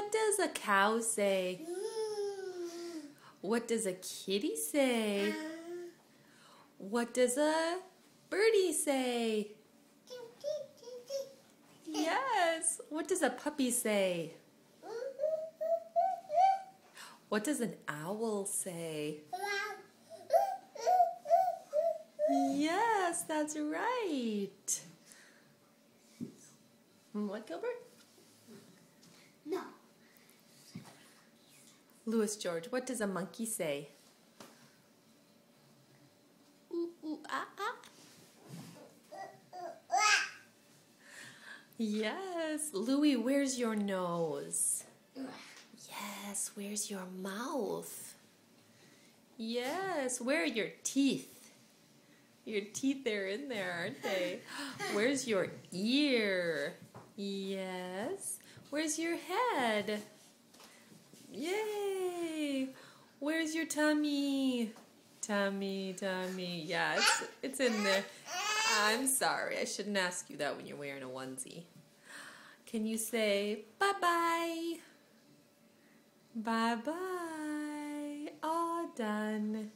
What does a cow say? What does a kitty say? What does a birdie say? Yes. What does a puppy say? What does an owl say? Yes, that's right. What, Gilbert? No. Louis George, what does a monkey say? Ooh, ooh, ah, ah. Yes. Louis, where's your nose? Yes, where's your mouth? Yes, where are your teeth? Your teeth are in there, aren't they? Where's your ear? Yes. Where's your head? Yay! Where's your tummy? Tummy, tummy. Yeah, it's in there. I'm sorry. I shouldn't ask you that when you're wearing a onesie. Can you say bye-bye? Bye-bye. All done.